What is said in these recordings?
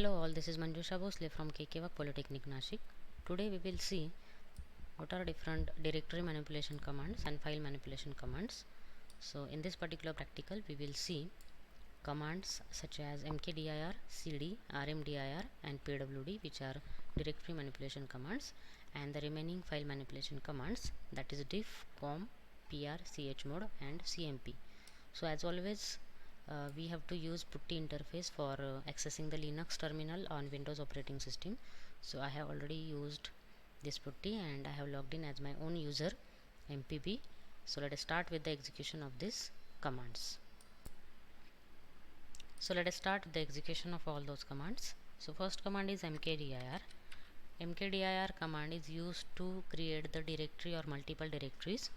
Hello all, this is Manjusha Bhosle from KK Vak Polytechnic Nashik. Today we will see what are different directory manipulation commands and file manipulation commands. So in this particular practical we will see commands such as mkdir, cd, rmdir and pwd, which are directory manipulation commands, and the remaining file manipulation commands, that is diff, com, pr, chmod and cmp. So as always, we have to use putty interface for accessing the Linux terminal on Windows operating system. So I have already used this putty and I have logged in as my own user mpb. So let us start with the execution of these commands. So let us start with the execution of all those commands. So first command is mkdir. Mkdir command is used to create the directory or multiple directories.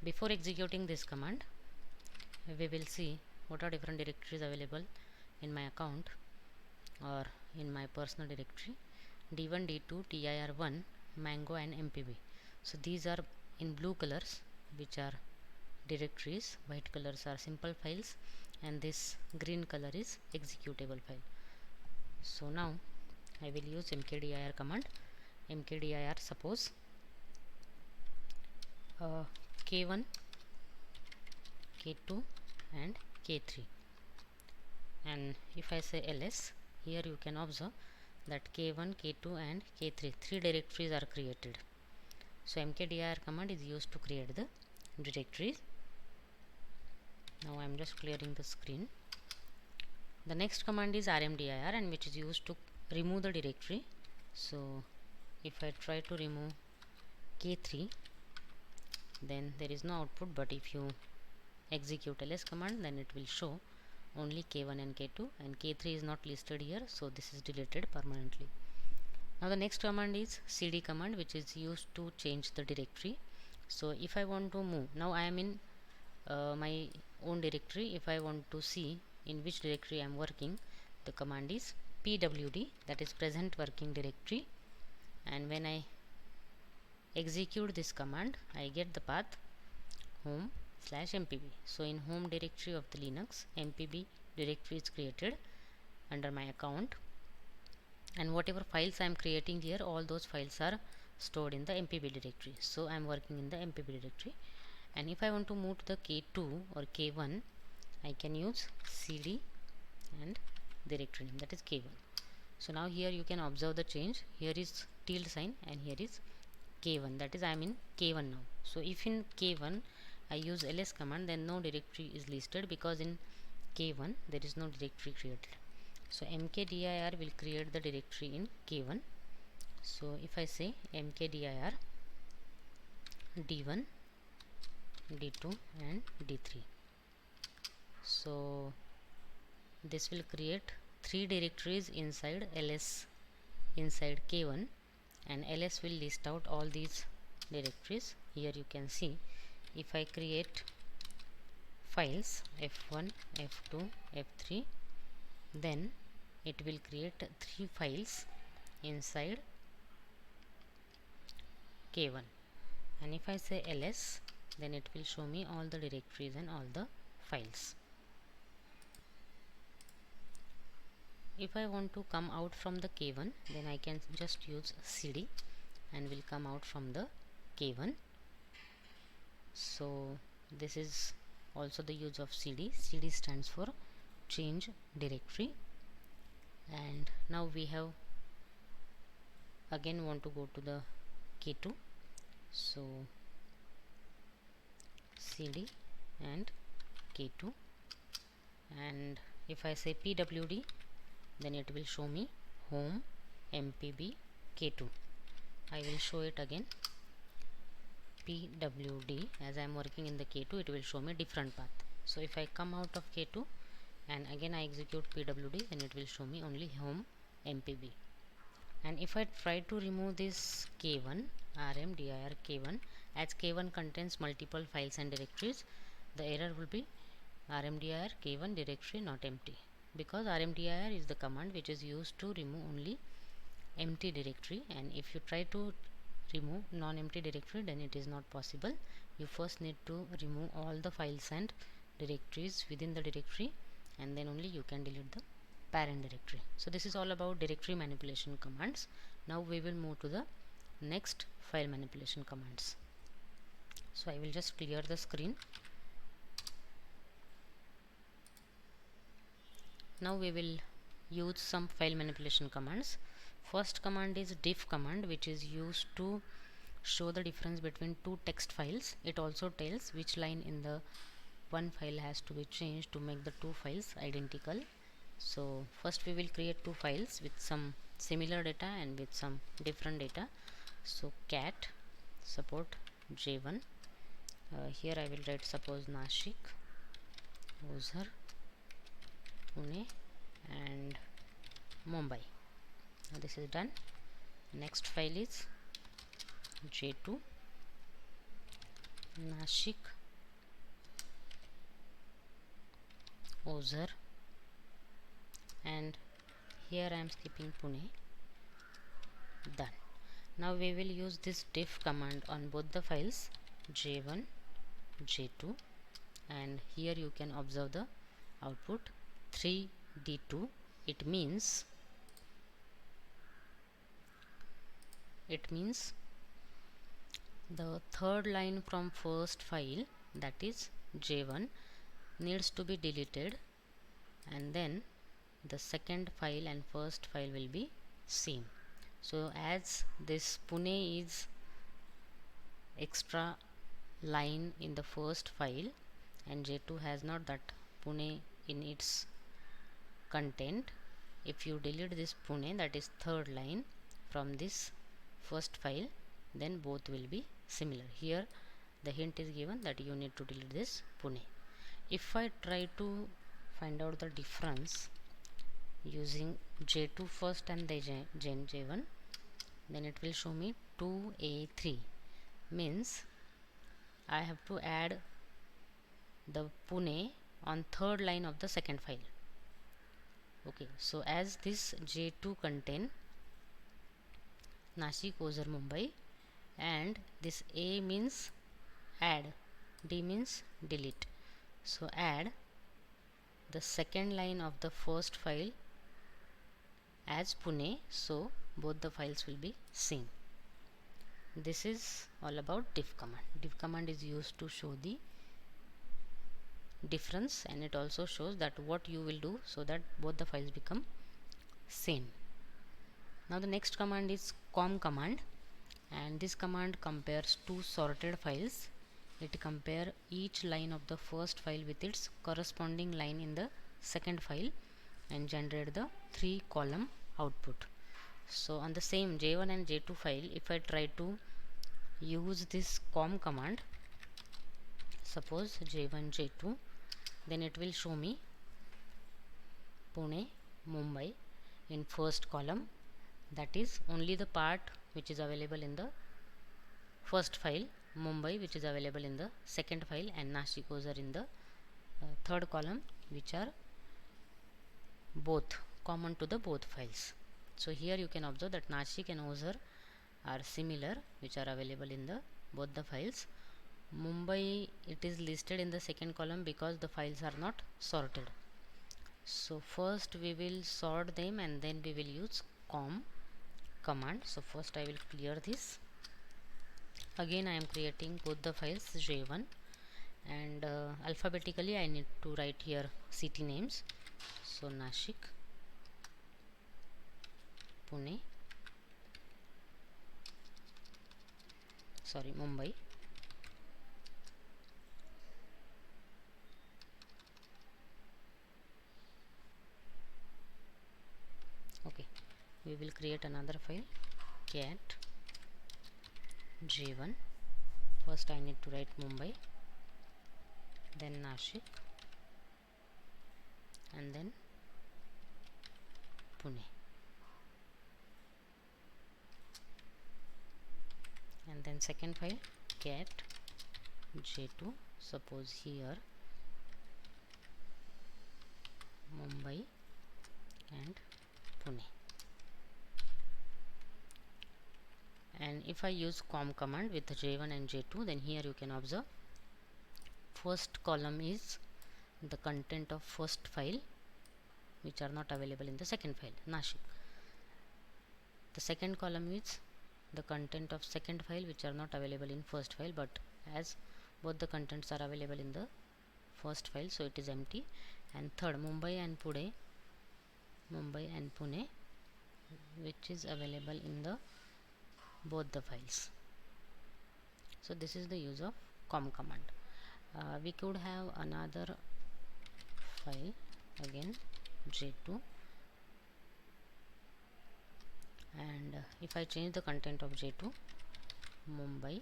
Before executing this command, we will see what are different directories available in my account or in my personal directory: d1, d2, dir1, mango and mpb. So these are in blue colors, which are directories, white colors are simple files, and this green color is executable file. So now I will use mkdir command. Mkdir, suppose k1, k2 and k3, and if I say ls, here you can observe that k1, k2 and k3, three directories are created. So mkdir command is used to create the directories. Now I am just clearing the screen. The next command is rmdir, and which is used to remove the directory. So if I try to remove k3, then there is no output, but if you execute ls command, then it will show only k1 and k2, and k3 is not listed here, so this is deleted permanently. Now the next command is cd command, which is used to change the directory. So if I want to move, now I am in my own directory. If I want to see in which directory I am working, the command is pwd, that is present working directory, and when I execute this command, I get the path home/mpb. So in home directory of the Linux, mpb directory is created under my account, and whatever files I am creating here, all those files are stored in the mpb directory. So I am working in the mpb directory, and if I want to move to the k2 or k1, I can use cd and directory name, that is k1. So now here you can observe the change. Here is tilde sign and here is k1, that is I am in k1 now. So if in k1 I use ls command, then no directory is listed, because in k1 there is no directory created. So mkdir will create the directory in k1. So if I say mkdir d1, d2 and d3, so this will create three directories inside ls, inside k1, and ls will list out all these directories. Here you can see, if I create files f1, f2, f3, then it will create three files inside k1, and if I say ls, then it will show me all the directories and all the files. If I want to come out from the k1, then I can just use cd and will come out from the k1. So this is also the use of cd. Cd stands for change directory. And now we have again want to go to the k2, so cd and k2, and if I say pwd, then it will show me home mpb k2. I will show it again, pwd, as I am working in the k2, it will show me different path. So if I come out of k2 and again I execute pwd, then it will show me only home mpb. And if I try to remove this k1, rmdir k1, as k1 contains multiple files and directories, the error will be rmdir k1 directory not empty, because rmdir is the command which is used to remove only empty directory, and if you try to remove non-empty directory, then it is not possible. You first need to remove all the files and directories within the directory, and then only you can delete the parent directory. So this is all about directory manipulation commands. Now we will move to the next file manipulation commands. So I will just clear the screen. Now we will use some file manipulation commands. First command is diff command, which is used to show the difference between two text files. It also tells which line in the one file has to be changed to make the two files identical. So first we will create two files with some similar data and with some different data. So cat support J1. Here I will write suppose Nashik, Ozhar, Pune and Mumbai. Now this is done. Next file is J2, Nashik, Ozhar, and here I am skipping Pune. Done. Now we will use this diff command on both the files J1, J2, and here you can observe the output 3D2. It means the third line from first file, that is J1, needs to be deleted, and then the second file and first file will be same. So as this Pune is extra line in the first file and J2 has not that Pune in its content, if you delete this Pune, that is third line from this first file, then both will be similar. Here the hint is given that you need to delete this Pune. If I try to find out the difference using J2 first and the J1, then it will show me 2A3, means I have to add the Pune on third line of the second file. Okay, so as this J2 contain Nashik, Ozhar, Mumbai, and this A means add, D means delete. So add the second line of the first file as Pune, so both the files will be same. This is all about diff command. Diff command is used to show the difference, and it also shows that what you will do so that both the files become same. Now the next command is com command, and this command compares two sorted files. It compare each line of the first file with its corresponding line in the second file and generate the 3-column output. So on the same J1 and J2 file, if I try to use this com command, suppose J1, J2, then it will show me Pune, Mumbai in first column, that is only the part which is available in the first file, Mumbai which is available in the second file, and Nashik, Ozhar in the third column, which are both common to the both files. So here you can observe that Nashik and Ozhar are similar, which are available in the both the files. Mumbai, it is listed in the second column because the files are not sorted. So first we will sort them and then we will use com command. So first I will clear this. Again I am creating both the files J1, and alphabetically I need to write here city names. So Nashik, Pune, Mumbai, okay. We will create another file cat J1. First I need to write Mumbai, then Nashik, and then Pune, and then second file cat J2, suppose here Mumbai and Pune. And if I use com command with J1 and J2, then here you can observe first column is the content of first file, which are not available in the second file, Nashik. The second column is the content of second file which are not available in first file, but as both the contents are available in the first file, so it is empty. And third, Mumbai and Pune, which is available in the both the files. So this is the use of com command. We could have another file, again j2, and if I change the content of j2, Mumbai,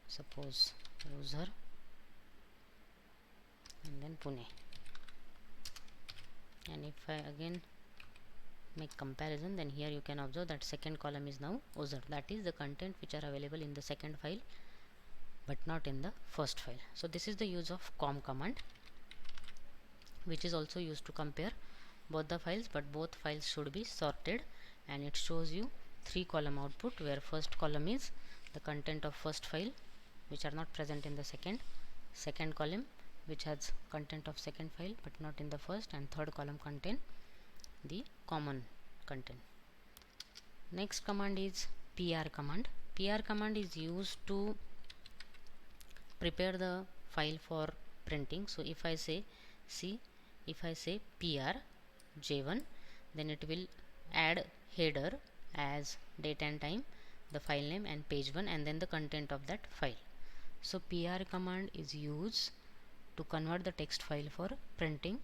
suppose user, and then Pune, and if I again make comparison, then here you can observe that second column is now user, that is the content which are available in the second file but not in the first file. So this is the use of com command, which is also used to compare both the files, but both files should be sorted, and it shows you 3 column output, where first column is the content of first file which are not present in the second column which has content of second file but not in the first, and third column contain the common content. Next command is pr command. Pr command is used to prepare the file for printing. So if I say pr j1, then it will add header as date and time, the file name and page 1, and then the content of that file. So pr command is used to convert the text file for printing.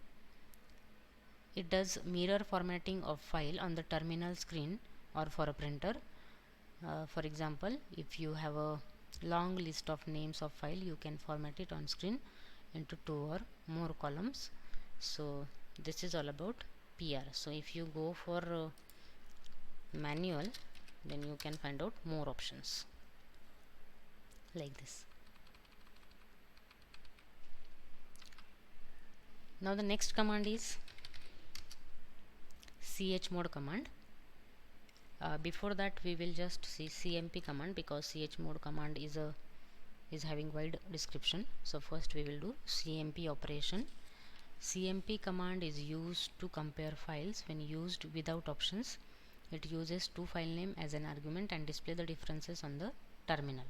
It does mirror formatting of file on the terminal screen or for a printer. For example, if you have a long list of names of file, you can format it on screen into 2 or more columns. So this is all about PR. So if you go for manual, then you can find out more options like this. Now the next command is chmod command. Before that we will just see cmp command, because chmod command is having wide description. So first we will do cmp operation. CMP command is used to compare files when used without options. It uses 2 file name as an argument and display the differences on the terminal.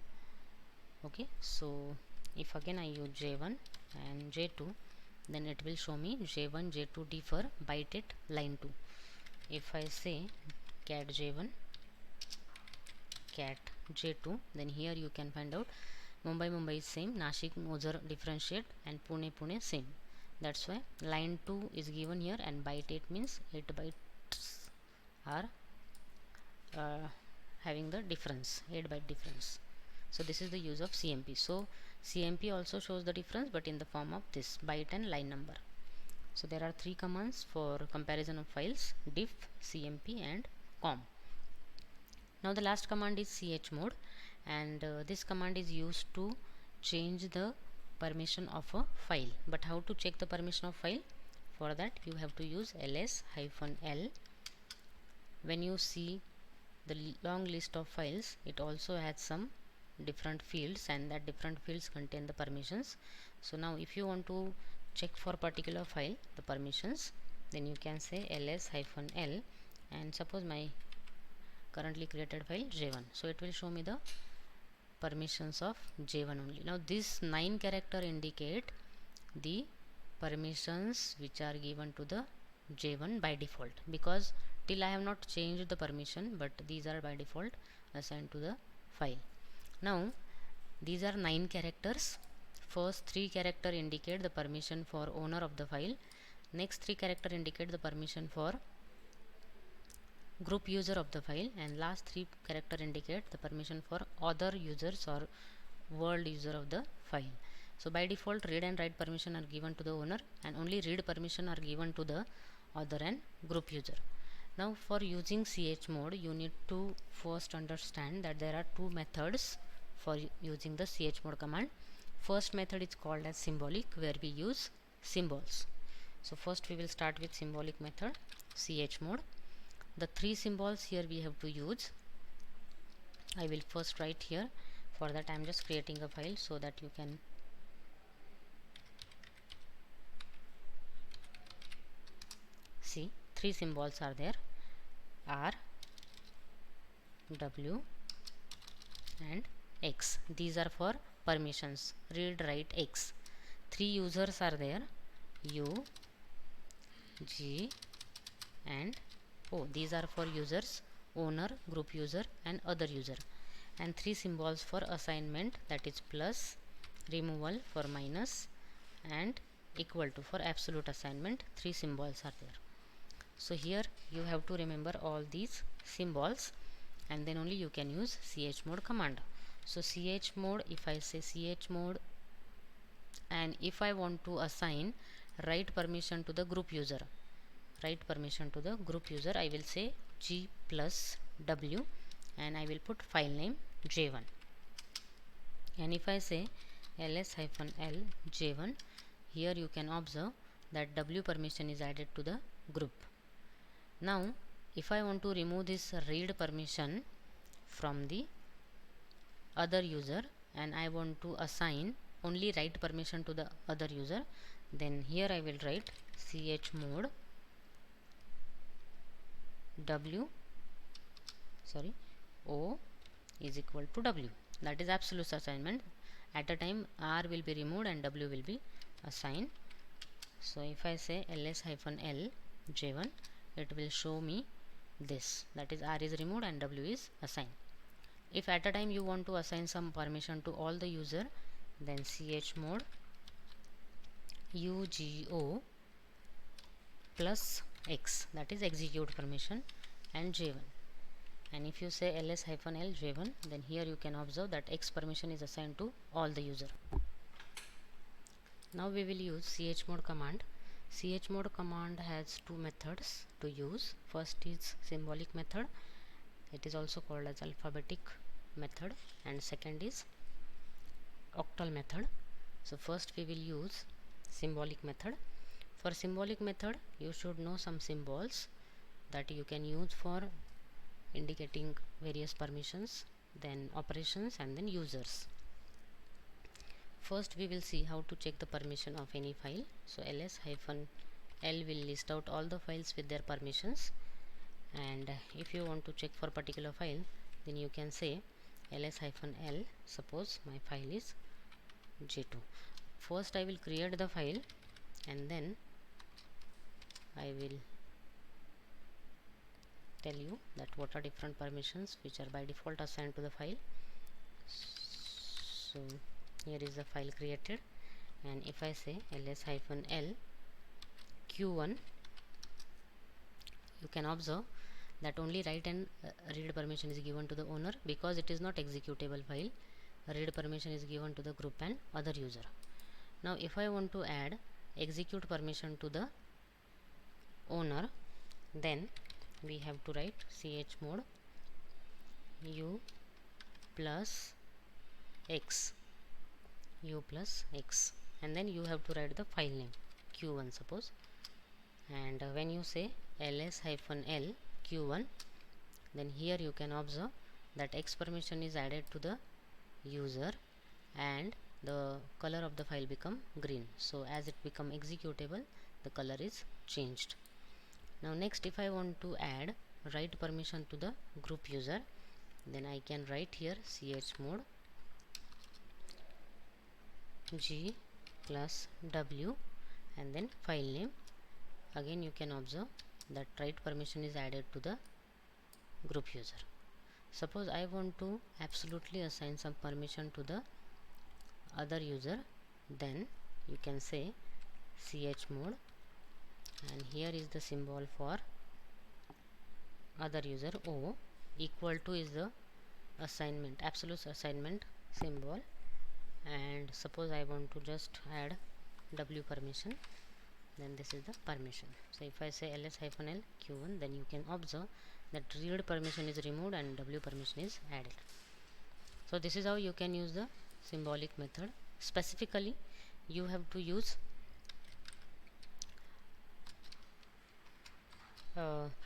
Okay, so if again I use j1 and j2, then it will show me j1 j2 differ byte at line 2. If I say cat j1 cat j2, then here you can find out Mumbai is same, Nashik user differentiate, and Pune same. That's why line 2 is given here, and byte 8 means 8 bytes are having the difference, 8 byte difference. So this is the use of CMP. So CMP also shows the difference, but in the form of this byte and line number. So there are 3 commands for comparison of files: diff, CMP and com. Now the last command is chmod, and this command is used to change the permission of a file. But how to check the permission of file? For that you have to use ls-l. When you see the long list of files, it also has some different fields, and that different fields contain the permissions. So now if you want to check for particular file the permissions, then you can say ls-l, and suppose my currently created file j1, so it will show me the permissions of j1 only. Now this 9 character indicate the permissions which are given to the j1 by default, because till I have not changed the permission, but these are by default assigned to the file. Now these are 9 characters. First 3 character indicate the permission for owner of the file. Next 3 character indicate the permission for group user of the file, and last 3 character indicate the permission for other users or world user of the file. So by default read and write permission are given to the owner, and only read permission are given to the other and group user. Now for using chmod, you need to first understand that there are 2 methods for using the chmod command. First method is called as symbolic, where we use symbols. So first we will start with symbolic method chmod. The 3 symbols here we have to use. I will first write here. For that I am just creating a file so that you can see, three symbols are there, R, W and X. These are for permissions, read, write, X. Three users are there, U, G and O. These are for users, owner, group user and other user. And three symbols for assignment, that is plus, removal for minus and equal to for absolute assignment. Three symbols are there. So here you have to remember all these symbols, and then only you can use chmod command. So chmod, if I say chmod, and if I want to assign write permission to the group user, I will say G plus W and I will put file name J1. And if I say ls-l J1, here you can observe that W permission is added to the group. Now if I want to remove this read permission from the other user and I want to assign only write permission to the other user, then here I will write chmod O is equal to W. That is absolute assignment. At a time R will be removed and W will be assigned. So if I say ls-l J1, it will show me this, that is R is removed and W is assigned. If at a time you want to assign some permission to all the user, then chmod UGO plus X, that is execute permission and J1. And if you say ls-l J1, then here you can observe that X permission is assigned to all the user. Now we will use chmod command. Chmod command has two methods to use. First is symbolic method, it is also called as alphabetic method, and second is octal method. So first we will use symbolic method. For symbolic method you should know some symbols that you can use for indicating various permissions, then operations and then users. First we will see how to check the permission of any file. So ls-l will list out all the files with their permissions, and if you want to check for particular file, then you can say ls-l, suppose my file is J2. First I will create the file and then I will tell you that what are different permissions which are by default assigned to the file. So here is the file created, and if I say ls-l q1, you can observe that only write and read permission is given to the owner, because it is not executable file. Read permission is given to the group and other user. Now if I want to add execute permission to the owner, then we have to write chmod u plus x, and then you have to write the file name q1 suppose. And when you say ls-l q1, then here you can observe that X permission is added to the user and the color of the file become green. So as it become executable, the color is changed. Now next, if I want to add write permission to the group user, then I can write here chmod G plus W and then file name. Again you can observe that write permission is added to the group user. Suppose I want to absolutely assign some permission to the other user, then you can say chmod, and here is the symbol for other user O, equal to is the assignment, absolute assignment symbol, and suppose I want to just add W permission, then this is the permission. So if I say ls-l q1, then you can observe that read permission is removed and W permission is added. So this is how you can use the symbolic method. Specifically you have to use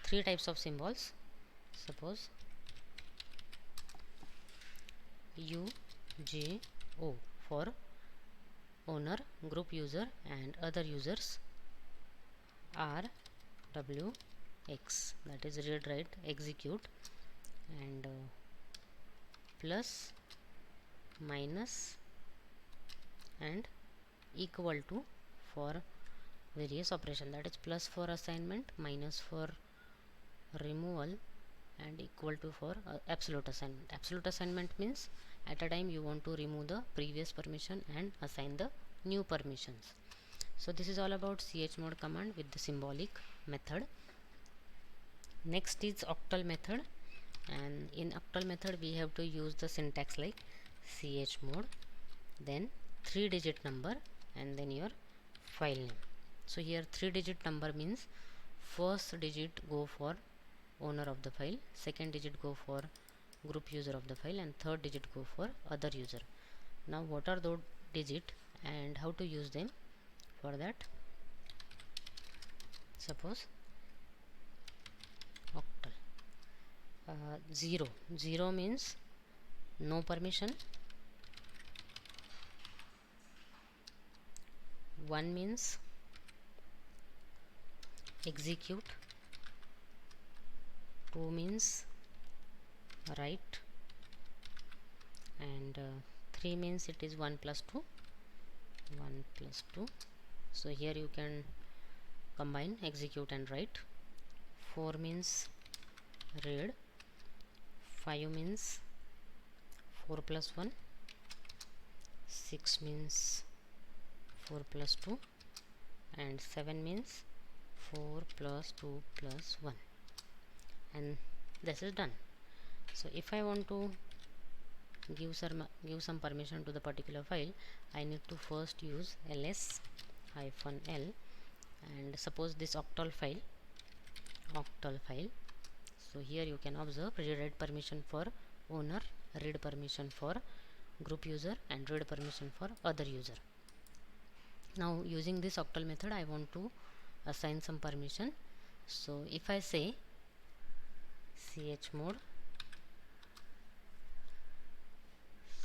three types of symbols. Suppose U, J, O for owner, group user and other users, R, wx, that is read write execute, and plus minus and equal to for various operation, that is plus for assignment, minus for removal, and equal to for absolute assignment. Absolute assignment means at a time you want to remove the previous permission and assign the new permissions. So this is all about chmod command with the symbolic method. Next is octal method, and in octal method we have to use the syntax like chmod, then 3-digit number, and then your file name. So here 3-digit number means first digit go for owner of the file, second digit go for group user of the file, and third digit go for other user. Now what are those digit and how to use them? For that, suppose octal 0 means no permission, 1 means execute, 2 means write, and 3 means it is 1 plus 2, 1 plus 2. So here you can combine execute and write. 4 means read, 5 means 4 plus 1, 6 means 4 plus 2, and 7 means 4 plus 2 plus 1, and this is done. So if I want to give some permission to the particular file, I need to first use ls-l, and suppose this octal file. So here you can observe read permission for owner, read permission for group user, and read permission for other user. Now using this octal method I want to assign some permission. So if I say chmod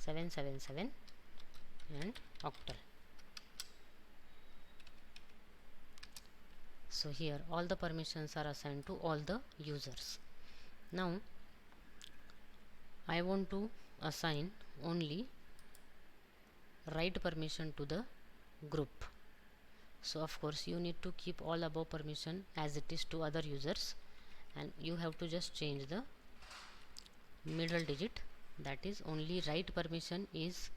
777 and octal, so here all the permissions are assigned to all the users. Now I want to assign only write permission to the group. So of course you need to keep all above permission as it is to other users, and you have to just change the middle digit, that is only write permission is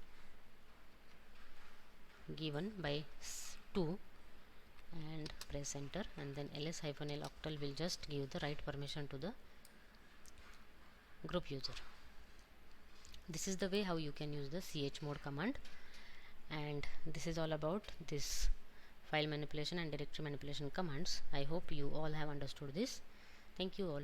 given by 2, and press enter, and then ls-l octal will just give the write permission to the group user. This is the way how you can use the chmod command, and this is all about this file manipulation and directory manipulation commands. I hope you all have understood this. Thank you all.